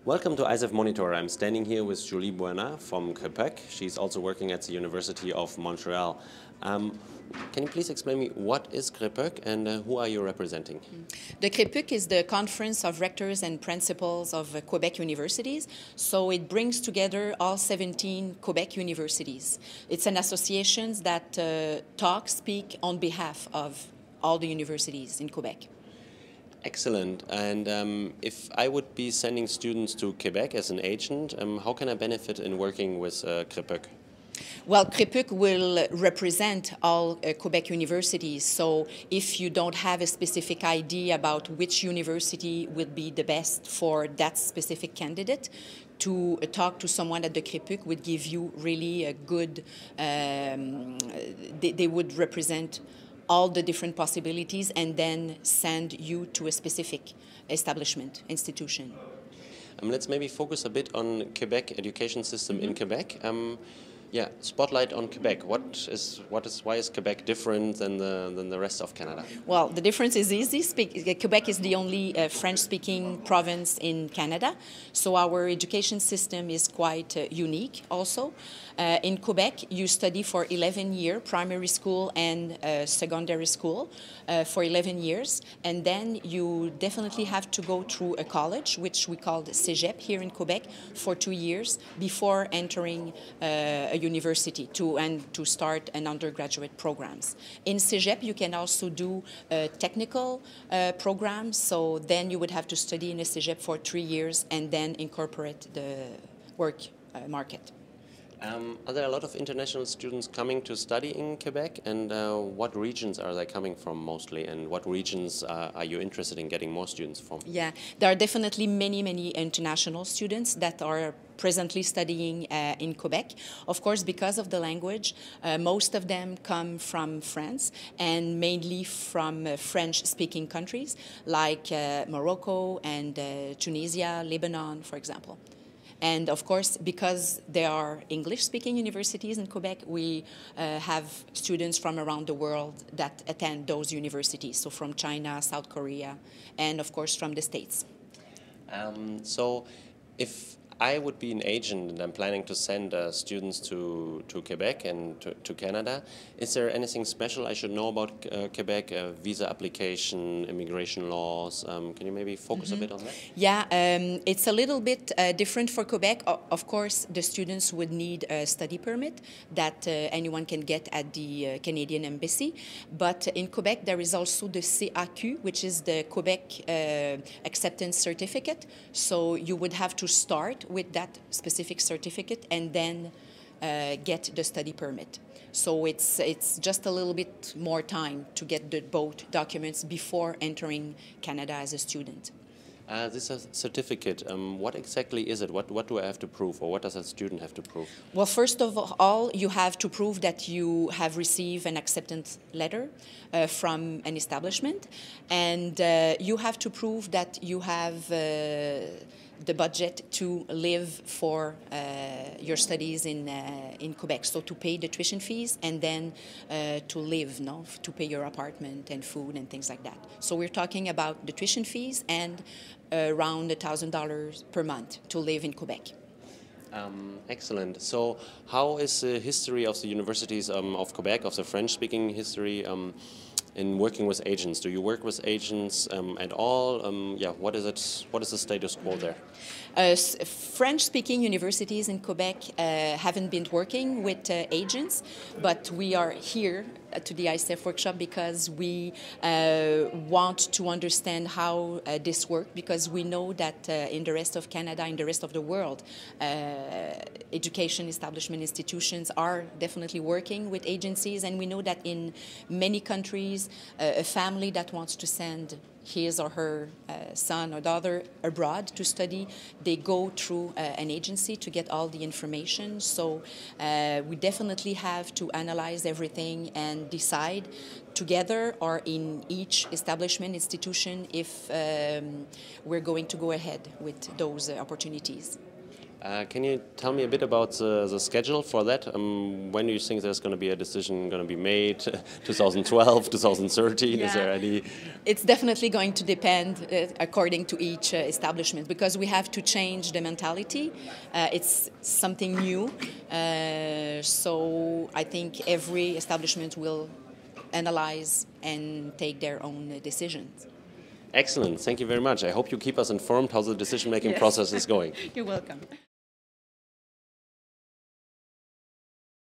Welcome to ICEF Monitor. I'm standing here with Julie Benoit from CREPUQ. She's also working at the University of Montreal. Can you please explain me what is CREPUQ and who are you representing? The CREPUQ is the Conference of Rectors and Principals of Quebec universities, so it brings together all 17 Quebec universities. It's an association that speak on behalf of all the universities in Quebec. Excellent. And if I would be sending students to Quebec as an agent, how can I benefit in working with CREPUQ? Well, CREPUQ will represent all Quebec universities, so if you don't have a specific idea about which university would be the best for that specific candidate, to talk to someone at the CREPUQ would give you really a good, they would represent all the different possibilities and then send you to a specific establishment, institution. Let's maybe focus a bit on Quebec education system in Quebec. Spotlight on Quebec. Why is Quebec different than the rest of Canada? Well, the difference is easy. Quebec is the only French-speaking province in Canada, so our education system is quite unique also. In Quebec, you study for 11 years, primary school and secondary school for 11 years, and then you definitely have to go through a college, which we call the CEGEP here in Quebec, for 2 years before entering a university to start an undergraduate programs. In CEGEP, you can also do technical programs, so then you would have to study in a CEGEP for 3 years and then incorporate the work market. Are there a lot of international students coming to study in Quebec, and what regions are they coming from mostly, and what regions are you interested in getting more students from? Yeah, there are definitely many international students that are presently studying in Quebec. Of course, because of the language, most of them come from France and mainly from French-speaking countries like Morocco and Tunisia, Lebanon, for example. And of course, because there are English-speaking universities in Quebec, we have students from around the world that attend those universities. So from China, South Korea, and of course from the States. So if I would be an agent and I'm planning to send students to Quebec and to Canada, is there anything special I should know about Quebec, visa application, immigration laws? Can you maybe focus a bit on that? Yeah, it's a little bit different for Quebec. Of course, the students would need a study permit that anyone can get at the Canadian Embassy. But in Quebec, there is also the CREPUQ, which is the Quebec Acceptance Certificate. So you would have to start with that specific certificate and then get the study permit. So it's just a little bit more time to get both documents before entering Canada as a student. This certificate, what exactly is it? What do I have to prove, or what does a student have to prove? Well, first of all, you have to prove that you have received an acceptance letter from an establishment, and you have to prove that you have the budget to live for your studies in Quebec, so to pay the tuition fees and then to live, to pay your apartment and food and things like that. So we're talking about the tuition fees and around $1,000 per month to live in Quebec. Excellent. So how is the history of the universities of Quebec, of the French-speaking history, in working with agents? Do you work with agents at all? What is it? What is the status quo there? French-speaking universities in Quebec haven't been working with agents, but we are here to the ICEF workshop because we want to understand how this works, because we know that in the rest of Canada, in the rest of the world, education establishment institutions are definitely working with agencies, and we know that in many countries, a family that wants to send his or her son or daughter abroad to study, they go through an agency to get all the information. So we definitely have to analyze everything and decide together or in each establishment, institution, if we're going to go ahead with those opportunities. Can you tell me a bit about the schedule for that? When do you think there's going to be a decision going to be made? 2012, 2013? Yeah. Is there any? It's definitely going to depend according to each establishment, because we have to change the mentality. It's something new. So I think every establishment will analyze and take their own decisions. Excellent. Thank you very much. I hope you keep us informed how the decision-making process is going. You're welcome.